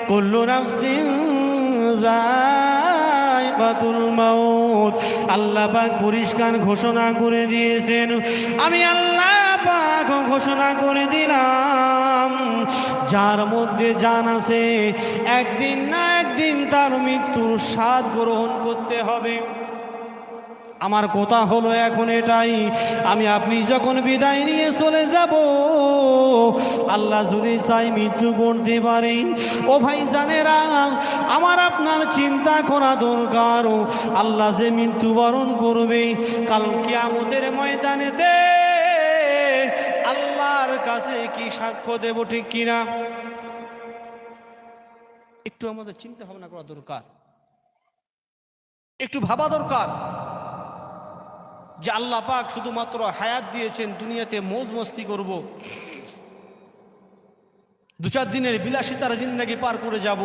কুল্লু নাফসিন যায়িকাতুল মাউত। আল্লাহ পাক পরিষ্কার ঘোষণা করে দিয়েছেন, আমি আল্লাহ পাক ঘোষণা করে দিলাম, যার মধ্যে জান আছে একদিন না একদিন তার মৃত্যুর স্বাদ গ্রহণ করতে হবে। আমার কথা হলো এখন এটাই, আমি আপনি যখন বিদায় নিয়ে চলে যাব, আল্লাহ যদি চাই মৃত্যু করতে পারে, ও ভাই জানেরা, আমার আপনার চিন্তা করা দরকার, আল্লাহ যে মৃত্যুবরণ করবে কাল কিয়ামতের ময়দানেতে আল্লাহর কাছে কি সাক্ষ্য দেব, ঠিক কিনা? একটু আমাদের চিন্তা ভাবনা করা দরকার, একটু ভাবা দরকার যে আল্লাহ পাক শুধুমাত্র হায়াত দিয়েছেন দুনিয়াতে মৌজ মস্তি করব, 2-4 দিনের বিলাসিতার জিন্দেগি পার করে যাব,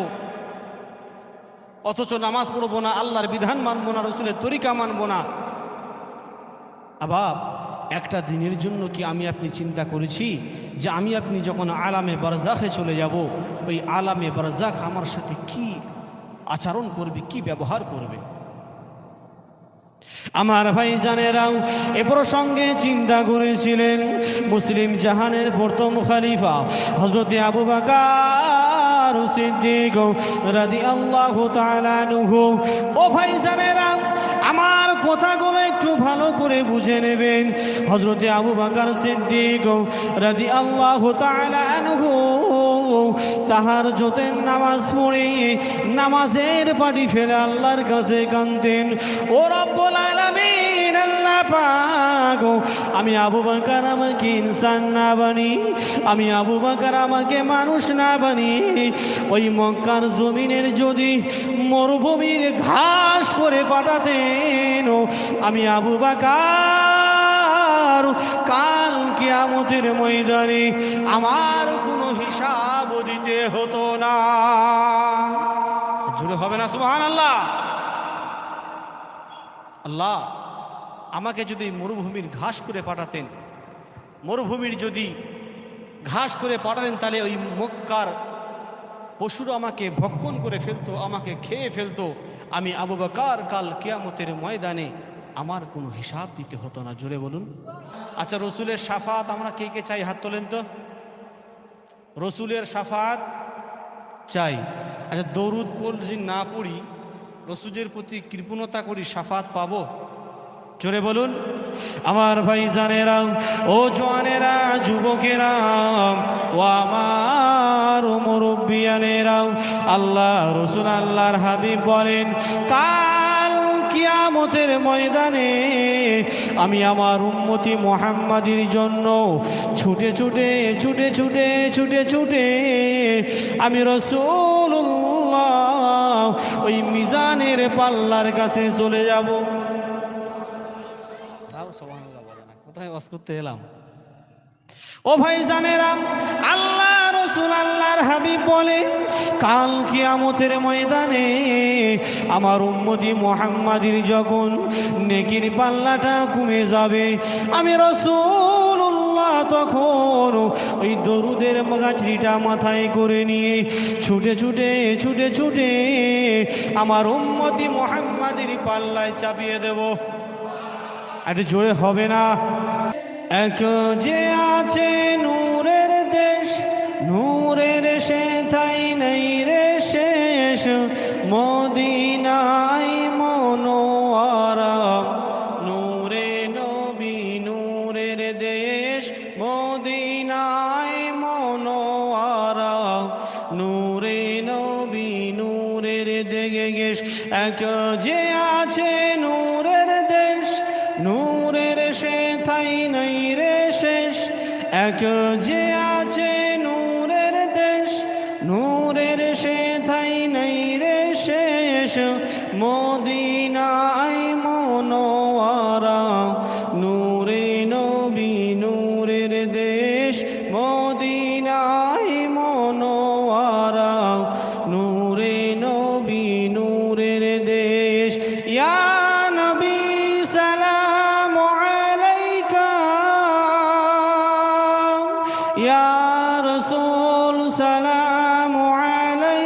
অথচ নামাজ পড়বো না, আল্লাহর বিধান মানবো না, রসুলের তরিকা মানবো না। আবার একটা দিনের জন্য কি আমি আপনি চিন্তা করেছি যে আমি আপনি যখন আলামে বারজাখে চলে যাব, ওই আলামে বারজাখ আমার সাথে কি আচরণ করবে, কি ব্যবহার করবে? আমার ভাই জানেরাও এ প্রসঙ্গে চিন্তা করেছিলেন মুসলিম জাহানের প্রথম খলিফা হযরতে আবু বকর সিদ্দিক রাদিয়াল্লাহু তাআলা আনহু। ও ভাই জানেরা, আমার কথাগুলো একটু ভালো করে বুঝে নেবেন। হযরতে আবু বকর সিদ্দিক রাদিয়াল্লাহু তাআলা আনহু তাহাজ্জুদের নামাজ পড়ে নামাজের পাটি ফেলে আল্লাহর কাছে কাঁদতেন, ও রব্বুল আলামিন, আল্লাহ পাক, আমি আবু বকর আমাকে ইনসান না বানি, আমি আবু বকর আমাকে মানুষ না বানি ওই মক্কার জমিনের যদি মরুভূমির ঘাস করে পাঠাতেন, আমি আবু বকর কাল কিয়ামতের ময়দানে আমার কোনো হিসাব দিতে হতো না। জুড়ে হবে না সুবহানাল্লাহ? আল্লাহ আমাকে যদি মরুভূমির ঘাস করে পাঠাতেন, মরুভূমির যদি ঘাস করে পাঠাতেন, তাহলে ওই মক্কার পশুরা আমাকে ভক্ষণ করে ফেলতো, আমাকে খেয়ে ফেলতো, আমি আবু বকর কাল কিয়ামতের ময়দানে আমার কোনো হিসাব দিতে হতো না। জোরে বলুন। আচ্ছা, রসুলের শাফাত আমরা কে কে চাই? হাত তোলেন তো। রসুলের শাফাত চাই। আচ্ছা, দরুদ যদি না পড়ি, রসুলের প্রতি কৃপণতা করি, শাফাত পাবো? জোরে বলুন। আমার ভাই জানেরা, ও জওয়ানেরা, যুবকেরা, ও আমার মুরব্বিয়ানেরা, আল্লাহ রসুল আল্লাহর হাবিব বলেন, কাল কিয়ামতের ময়দানে আমি আমার উম্মতি মুহাম্মাদির জন্য ছুটে ছুটে ছুটে ছুটে ছুটে ছুটে আমি রাসূলুল্লাহ ওই মিজানের পাল্লার কাছে চলে যাব। কোথায় ওয়াজ করতে এলাম? ও ভাই জানেরা, আল্লাহ রসুল আল্লাহর হাবিব বলে, কাল কিয়ামতের ময়দানে আমার উম্মতি মুহাম্মাদির যখন নেকির পাল্লাটা কমে যাবে, আমি রাসূলুল্লাহ তখন ওই দরুদের গাছড়িটা মাথায় করে নিয়ে ছুটে ছুটে ছুটে ছুটে আমার উম্মতি মুহাম্মাদির পাল্লায় চাপিয়ে দেব। একটু জোরে হবে না? এক যে আছে নূরের দেশ, নূরের সেথাই নেই রে শেষ, মদিনায় মনোয়ারা, নূরে নবী নূরের দেশ, মদিনায় মনোয়ারা, নূরে নবী নূরের দেশ। এক যে আছে নূরের দেশ, নূরের সেথাই নেই রে শেষ, এক যে আছে নূরের দেশ, নূরের সেথাই নেই রে শেষ, মদিনায় মনোয়ারা, নূরে নবী নূরের দেশ, মদিনায় মনোয়ারা, নূরে নবী নূরের দেশ। ইয়া নবী সালাম আলাইকা, ইয়া রাসূল সালাম আলাইকা,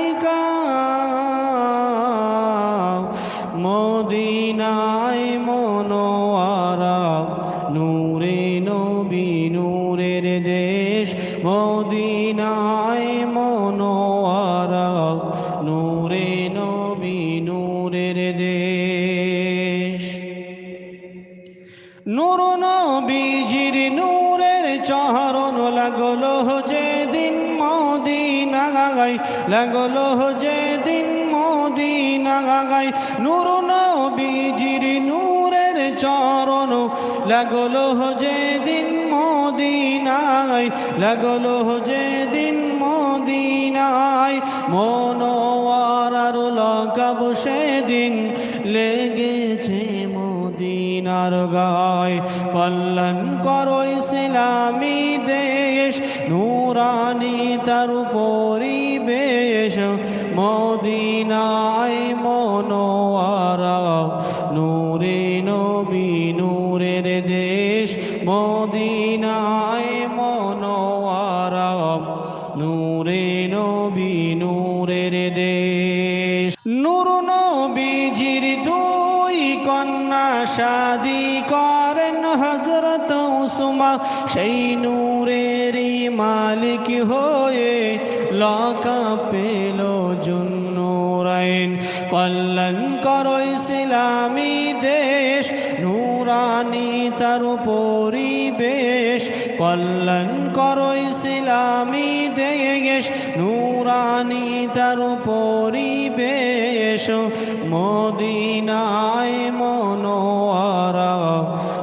লাগলো যেদিন মদিনা গায় নূর নবীজির নূরের চরণ লাগলো যেদিন মদিনায় লাগলো যেদিন মদিনায় মনোয়ারার লকাব সেদিন লেগেছে মদিনার গায় কল্যাণ করো ইসলামী দেশ নূরানি তার পরিবেশ মদিনায় মনোয়ারা নূরে নবী নূরের দেশ মদিনায় মনোয়ারা নূরে নবী নূরের দেশ নূর নবীজির দুই কন্যা শাদি করেন হযরত উসমা সেই নূরেরই মালিক হয়ে লকাব পেল জুন্নুরাইন কল্যাণ করো ইসলামী দেশ নূরানি তার পরিবেশ কল্যাণ করো ইসলামী দেশ নূরানি তার পরিবেশ মদিনায় মনোয়ারা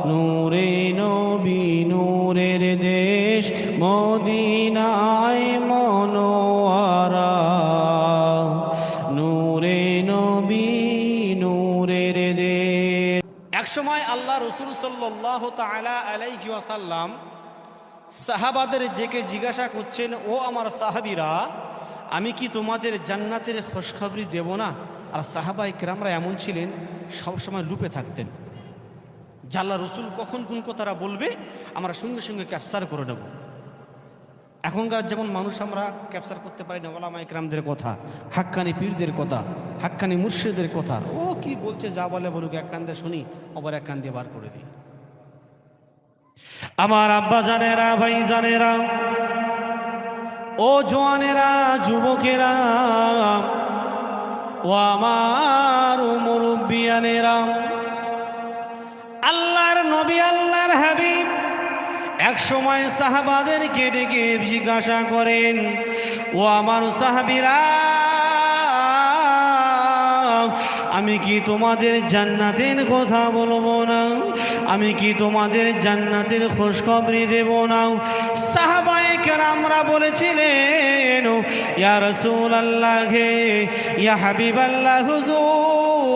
নূরে নবী নূরের দেশ মদিনায় মনোয়ারা নূরে নবী নূরের দেশ। একসময় আল্লাহ রসুল সাল্লাল্লাহু তাআলা আলাইহি ওয়াসাল্লাম সাহাবাদের ডেকে জিজ্ঞাসা করছেন, ও আমার সাহাবীরা, আমি কি তোমাদের জান্নাতের খুশখবরি দেব না? আর সাহাবায়ে কেরামরা এমন ছিলেন, সবসময় লুপে থাকতেন। আল্লাহ রসুল কখন কোন কথাটা বলবে আমরা সঙ্গে সঙ্গে ক্যাপচার করে নেব। এখনকার যেমন মানুষ আমরা ক্যাপচার করতে পারি না ওলামায়ে কেরামদের কথা, হাক্কানি পীরদের কথা, হাক্কানি মুর্শিদের কথা। ও কি বলছে, যা বলে বলুক, এক কান দিয়ে শুনি, আবার এক কান দিয়ে বার করে দিই। আমার আব্বা জানেরা, ভাই জানেরা, ও জওয়ানেরা, যুবকেরা, ও আমার মুরব্বিয়ানেরা, আল্লাহর নবী আল্লাহর হাবিব এক সময় সাহাবাদেরকে ডেকে জিজ্ঞাসা করেন, ও আমার সাহাবীরা, আমি কি তোমাদের জান্নাতের কথা বলবো না? আমি কি তোমাদের জান্নাতের খোঁজখবরি দেব না? সাহাবায়ে কেরামরা বলেছিলেন, ইয়া রাসূলুল্লাহ, ইয়া হাবিবাল্লাহ, হুজুর,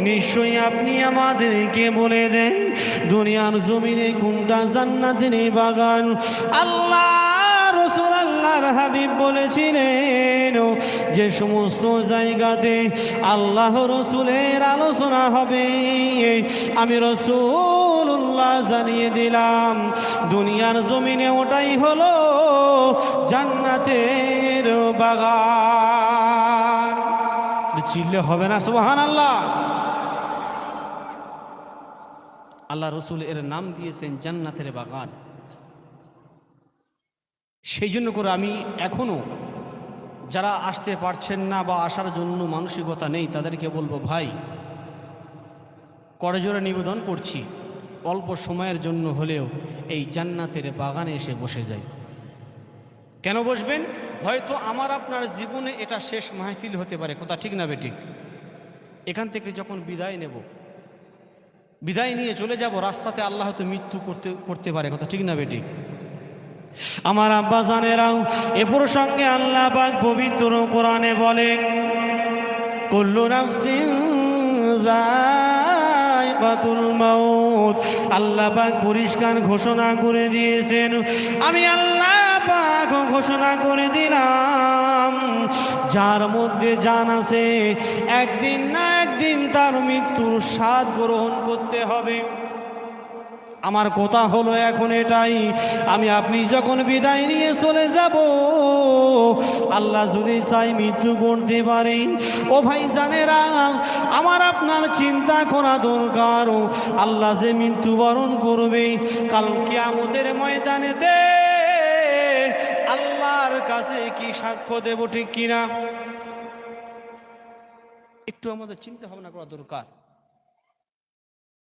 নিশ্চয়ই আপনি আমাদেরকে বলে দেন দুনিয়ার জমিনে কোনটা জান্নাতের বাগান। আল্লাহ রসুল আল্লাহর হাবিব বলেছিলেন, যে সমস্ত জায়গাতে আল্লাহ রসুলের আলোচনা হবে আমি রাসূলুল্লাহ জানিয়ে দিলাম দুনিয়ার জমিনে ওটাই হলো জান্নাতের বাগান। চিল্লে হবে না সুবহানাল্লাহ? আল্লাহ রসুল এর নাম দিয়েছেন জান্নাতের বাগান। সেই জন্য করে আমি এখনো যারা আসতে পারছেন না বা আসার জন্য মানসিকতা নেই তাদেরকে বলবো, ভাই করজোড়ে নিবেদন করছি, অল্প সময়ের জন্য হলেও এই জান্নাতের বাগানে এসে বসে যাই। কেন বসবেন? হয়তো আমার আপনার জীবনে এটা শেষ মাহফিল হতে পারে, কথা ঠিক না বেঠিক? এখান থেকে যখন বিদায় নেব, বিদায় নিয়ে চলে যাব, রাস্তাতে আল্লাহ হয়তো মৃত্যু করতে পারে, কথা ঠিক না বেঠিক? আমার আব্বা জানেরাও, এ প্রসঙ্গে আল্লাহ পাক পবিত্র কোরআনে বলেন, কুল্লু নাফসিন যায়কাতুল মাউত। আল্লাহ পাক পরিষ্কার ঘোষণা করে দিয়েছেন, আমি আল্লাহ পাক ঘোষণা করে দিলাম, যার মধ্যে জান আছে একদিন না একদিন তার মৃত্যুর স্বাদ গ্রহণ করতে হবে। আমার কথা হলো এখন এটাই, আমি আপনি যখন বিদায় নিয়ে চলে যাব, আল্লাহ যদি চাই মৃত্যু করতে পারে, ও ভাই জানেরা, আমার আপনার চিন্তা করা দরকার, আল্লাহ যে মৃত্যুবরণ করবে কাল কিয়ামতের ময়দানেতে আল্লাহর কাছে কি সাক্ষ্য দেব, ঠিক কিনা? একটু আমাদের চিন্তা ভাবনা করা দরকার,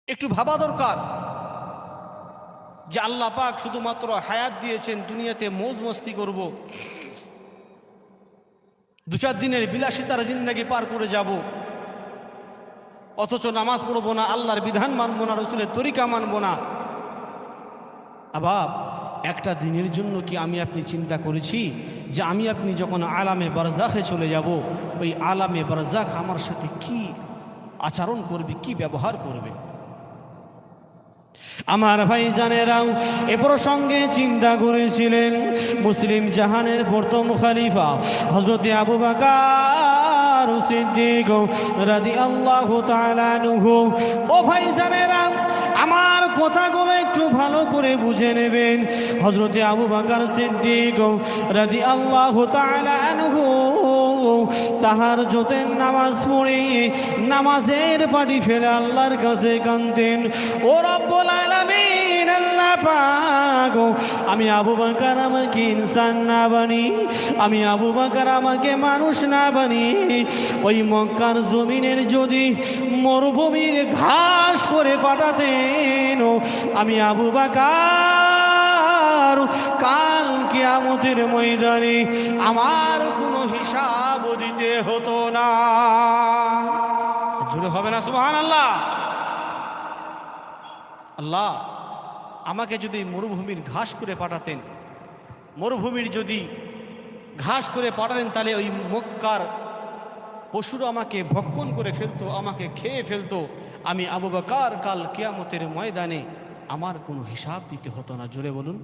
একটু ভাবা দরকার যে আল্লাহ পাক শুধুমাত্র হায়াত দিয়েছেন দুনিয়াতে মৌজ মস্তি করব, 2-4 দিনের বিলাসিতার জিন্দেগি পার করে যাব, অথচ নামাজ পড়বো না, আল্লাহর বিধান মানবো না, রসুলের তরিকা মানবো না। আবার একটা দিনের জন্য কি আমি আপনি চিন্তা করেছি যে আমি আপনি যখন আলামে বারজাখে চলে যাব, ওই আলামে বারজাখ আমার সাথে কি আচরণ করবে, কি ব্যবহার করবে? আমার ভাই জানেরাও এ প্রসঙ্গে চিন্তা করেছিলেন মুসলিম জাহানের প্রথম খলিফা হযরতে আবু বকর সিদ্দিক রাদিয়াল্লাহু তাআলা আনহু। ও ভাই জানেরা, আমার কথাগুলো একটু ভালো করে বুঝে নেবেন। হযরতে আবু বকর সিদ্দিক রাদিয়াল্লাহু তাআলা আনহু তাহাজ্জুদের নামাজ পড়ে নামাজের পাটি ফেলে আল্লাহর কাছে কাঁদতেন, ও রব্বুল আলামিন, আল্লাহ পাক, আমি আবু বকর আমাকে ইনসান না বানি, আমি আবু বকর আমাকে মানুষ না বানি ওই মক্কার জমিনের যদি মরুভূমির ঘাস করে পাঠাতেন, আমি আবু বকর কাল কিয়ামতের ময়দানে আমার কোনো হিসাব দিতে হতো না। জুড়ে হবে না সুবহানাল্লাহ? আল্লাহ আমাকে যদি মরুভূমির ঘাস করে পাঠাতেন, মরুভূমির যদি ঘাস করে পাঠাতেন, তাহলে ওই মক্কার পশুরা আমাকে ভক্ষণ করে ফেলতো, আমাকে খেয়ে ফেলতো, আমি আবু বকর কাল কিয়ামতের ময়দানে আমার কোনো হিসাব দিতে হতো না। জোরে বলুন।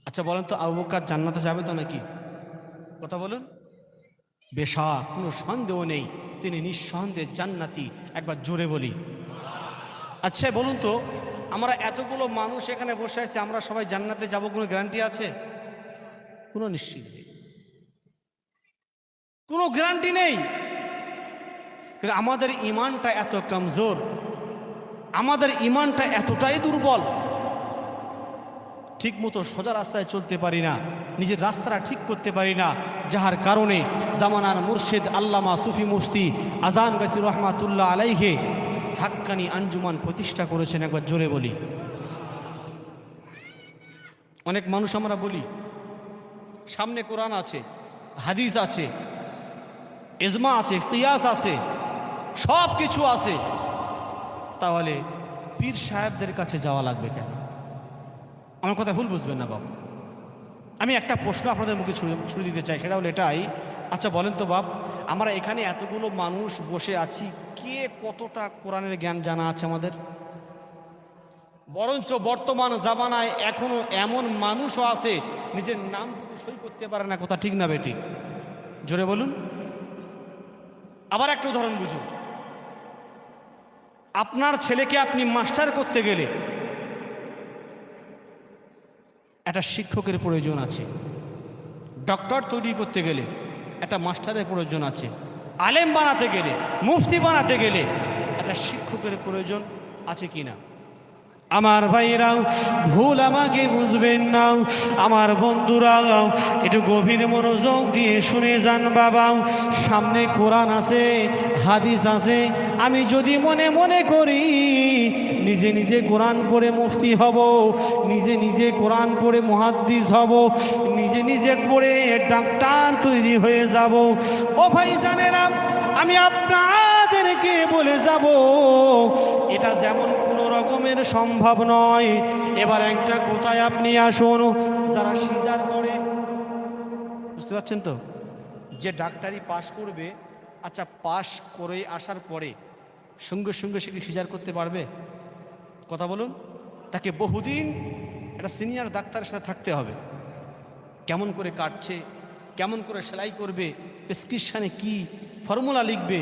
আচ্ছা বলেন তো, আবু বকর জান্নাতে যাবে তো নাকি? কথা বলুন। বেশক কোনো সন্দেহ নেই, তিনি নিঃসন্দেহে জান্নাতি। একবার জোরে বলি। আচ্ছা বলুন তো, আমরা এতগুলো মানুষ এখানে বসে আছি, আমরা সবাই জান্নাতে যাব, কোনো গ্যারান্টি আছে? কোনো নিশ্চিত নেই, কোনো গ্যারান্টি নেই। আমাদের ইমানটা এত কমজোর, আমাদের ইমানটা এতটাই দুর্বল, ঠিক মতো সোজা রাস্তায় চলতে পারি না, নিজের রাস্তাটা ঠিক করতে পারি না, যাহার কারণে জামানার মুর্শিদ আল্লামা সুফি মুফতি আজান গাছি রহমাতুল্লাহ আলাইহে হাক্কানি আঞ্জুমান প্রতিষ্ঠা করেছেন। একবার জোরে বলি। অনেক মানুষ আমরা বলি সামনে কোরআন আছে, হাদিস আছে, ইজমা আছে, কিয়াস আছে, সব কিছু আছে, তাহলে পীর সাহেবদের কাছে যাওয়া লাগবে কেন? আমার কথা ভুল বুঝবেন না বাবা। আমি একটা প্রশ্ন আপনাদের মুখে ছুড়ে দিতে চাই, সেটা হলো এটাই, আচ্ছা বলেন তো বাপ, আমরা এখানে এতগুলো মানুষ বসে আছি, কে কতটা কোরআনের জ্ঞান জানা আছে আমাদের? বরঞ্চ বর্তমান জামানায় এখনো এমন মানুষও আছে নিজের নামটুকু সই করতে পারে না। কথা ঠিক না বেঠিক? জোরে বলুন। আবার একটা উদাহরণ বুঝুন। আপনার ছেলেকে আপনি মাস্টার করতে গেলে একটা শিক্ষকের প্রয়োজন আছে, ডক্টর তৈরি করতে গেলে একটা মাস্টারের প্রয়োজন আছে, আলেম বানাতে গেলে, মুফতি বানাতে গেলে একটা শিক্ষকের প্রয়োজন আছে কিনা? আমার ভাইরাও ভুল আমাকে বুঝবেন না, আমার বন্ধুরাও একটু গভীর মনোযোগ দিয়ে শুনে যান বাবা। সামনে কোরআন আছে, হাদিস আছে, আমি যদি মনে মনে করি নিজে নিজে কোরআন পড়ে মুফতি হব, নিজে নিজে কোরআন পড়ে মুহাদ্দিস হব, নিজে নিজে পড়ে ডাক্তার তৈরি হয়ে যাব, ও ভাই জানেরা, আমি আপনাদেরকে বলে যাব এটা যেমন কোনো রকমের সম্ভব নয়। এবার একটা কোথায় আপনি আসুন, যারা সিজার করে, বুঝতে পারছেন তো, যে ডাক্তারি পাশ করবে, আচ্ছা পাশ করে আসার পরে সঙ্গে সঙ্গে সে কি সিজার করতে পারবে? কথা বলুন। তাকে বহুদিন একটা সিনিয়র ডাক্তারের সাথে থাকতে হবে, কেমন করে কাটছে, কেমন করে সেলাই করবে, প্রেসক্রিপশানে কি ফর্মুলা লিখবে,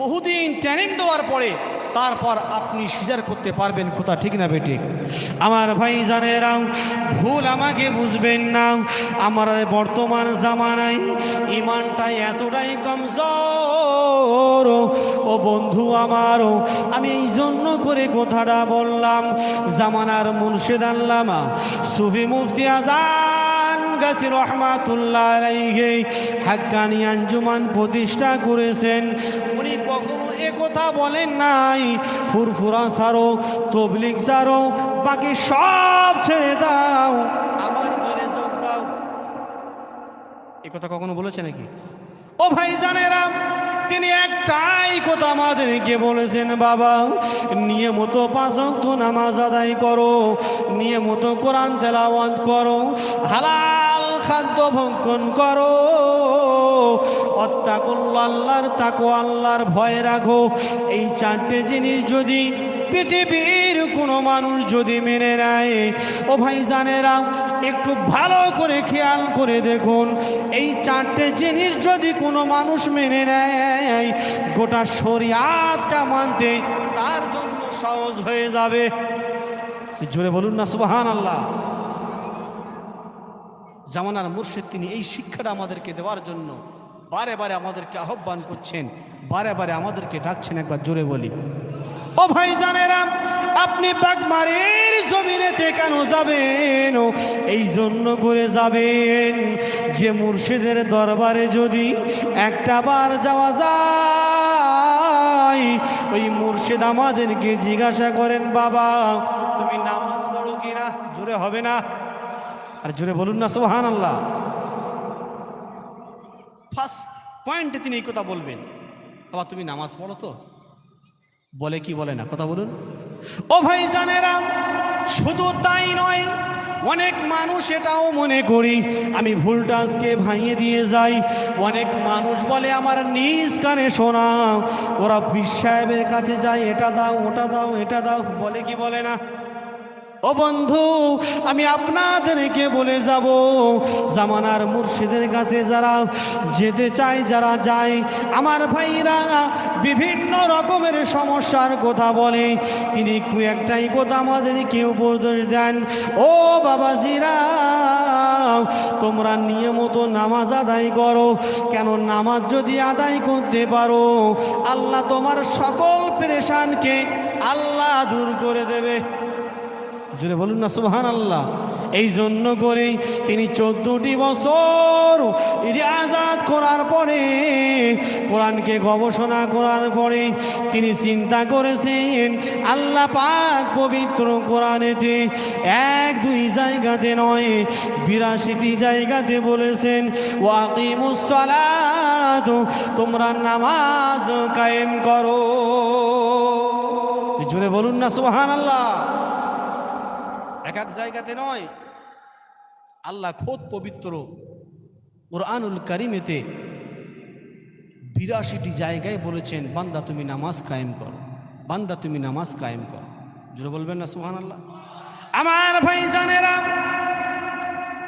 বহুদিন ট্রেনিং দেওয়ার পরে তারপর আপনি সিজার করতে পারবেন। কথা ঠিক না বেঠিক? আমার ভাই জানেরা ভুল আমাকে বুঝবেন না, আমার বর্তমান জামানায় ইমানটা এতটাই কমজোর, ও বন্ধু আমারও, আমি এই জন্য করে কথাটা বললাম। জামানার মুর্শিদ আল্লামা সুফি মুফতি আজান গাছি রহমাতুল্লাহ আলাইহি হাক্কানি আঞ্জুমান প্রতিষ্ঠা করেছেন। উনি কখনো এ কথা বলেন নাই ফুরফুরা ছাড়ো, তবলিগ ছাড়ো, বাকি সব ছেড়ে দাও, আমার দলে যোগ দাও। এই কথা কখনো বলেছে নাকি? ও ভাইজানেরা, তিনি একটাই কথা আমাদেরকে বলেছেন, বাবা নিয়মিত 5 ওয়াক্ত নামাজ আদায় করো, নিয়মিত কোরআন তেলাওয়াত করো, হালাল খাদ্য ভক্ষণ করো, অত্তাকুল্লাহ আল্লাহর তাকওয়া, আল্লাহর ভয় রাখো। এই 4টে জিনিস যদি পৃথিবীর কোনো মানুষ যদি মেনে নেয়, ও ভাইজানেরা একটু ভালো করে খেয়াল করে দেখুন, এই 4টে জিনিস যদি কোনো মানুষ মেনে নেয়, গোটা শরিয়াতটা মানতে তার জন্য সহজ হয়ে যাবে। জোরে বলুন না সুবহানাল্লাহ। জামানার মুর্শিদ তিনি এই শিক্ষাটা আমাদেরকে দেওয়ার জন্য বারে বারে আমাদেরকে আহ্বান করছেন, বারে বারে আমাদেরকে ডাকছেন। একবার জোরে বলি, ও ভাইজানেরা, আপনি বাগমারের জমিনেতে কেন যাবেন? এই জন্য করে যাবেন যে মুর্শিদের দরবারে যদি একটা বার যাওয়া যায়, ওই মুর্শিদ আমাদেরকে জিজ্ঞাসা করেন, বাবা তুমি নামাজ পড়ো কিনা? জোরে হবে না? আর জোরে বলুন না সুবহানাল্লাহ। ফার্স্ট পয়েন্টে তিনি এই কথা বলবেন, বাবা তুমি নামাজ পড়ো তো? বলে কি বলে না? কথা বলুন। ও ভাইজানেরা, শুধু তাই নয়, অনেক মানুষ এটাও মনে করি, আমি ভুলটা আজকে ভাঙিয়ে দিয়ে যাই, অনেক মানুষ বলে আমার নিজ কানে শোনা, ওরা পীর সাহেবের কাছে যায়, এটা দাও ওটা দাও এটা দাও, বলে কি বলে না? ও বন্ধু, আমি আপনাদেরকে বলে যাব, জামানার মুর্শিদের কাছে যারা যেতে চায়, যারা যায়, আমার ভাইরা বিভিন্ন রকমের সমস্যার কথা বলে, তিনি একটাই কথা আমাদেরকে উপদেশ দেন, ও বাবাজিরা তোমরা নিয়মিত নামাজ আদায় করো। কেন? নামাজ যদি আদায় করতে পারো, আল্লাহ তোমার সকল পেরেশানকে আল্লাহ দূর করে দেবে। জোরে বলুন না সুবহানাল্লাহ। এই জন্য করেই তিনি 14টি বছর রিয়াজাত করার পরে, কোরআনকে গবেষণা করার পরে তিনি চিন্তা করেছেন, আল্লাহ পাক পবিত্র কোরআনেতে 1-2 জায়গাতে নয় 82টি জায়গাতে বলেছেন, ওয়াকিমুস সালাত, তোমরা নামাজ কায়েম করো। জোরে বলুন না সুবহানাল্লাহ। এক জায়গাতে নয়, আল্লাহ খোদ পবিত্র কুরআনুল কারীমেতে 82টি জায়গায় বলেছেন, বান্দা তুমি নামাজ কায়েম করো, বান্দা তুমি নামাজ কায়েম করো। জোরে বলবেন না সুবহানাল্লাহ। আমার ভাইজানেরা,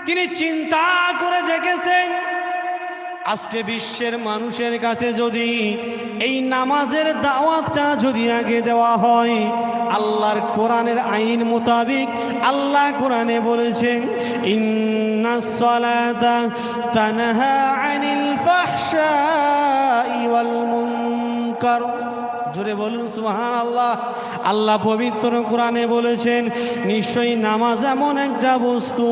তিনি চিন্তা করে দেখেছেন, আজকে বিশ্বের মানুষের কাছে যদি এই নামাজের দাওয়াতটা যদি আগে দেওয়া হয়, আল্লাহর কোরআনের আইন মোতাবেক আল্লাহ কোরআনে বলেছেন, ইন্নাস সালাতা তানহা আনিল ফাহশাই ওয়াল মুনকার। জোরে বলুন সুবহানাল্লাহ। আল্লাহ পবিত্র কোরআনে বলেছেন, নিশ্চয়ই নামাজ এমন একটা বস্তু,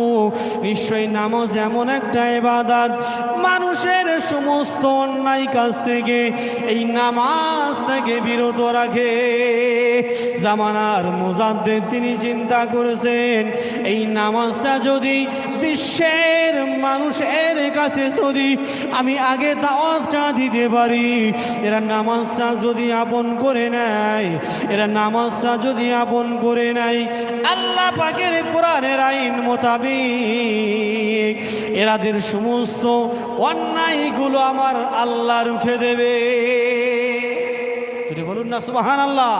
নিশ্চয়ই নামাজ এমন একটা ইবাদত, মানুষের সমস্ত অন্যায় কাজ থেকে এই নামাজ থেকে বিরত রাখে। জামানার মুজাদ্দিদ তিনি চিন্তা করেছেন, এই নামাজটা যদি বিশ্বের মানুষের কাছে যদি আমি আগে দাওয়াতটা দিতে পারি, এরা নামাজটা যদি আপন করে নেয়, এরা নামাজটা যদি আপন করে নেয়, আল্লাহ পাকের কোরআনের আইন মোতাবেক এরাদের সমস্ত অন্যায়গুলো আমার আল্লাহ রুখে দেবে। যদি বলুন না সুবহানাল্লাহ।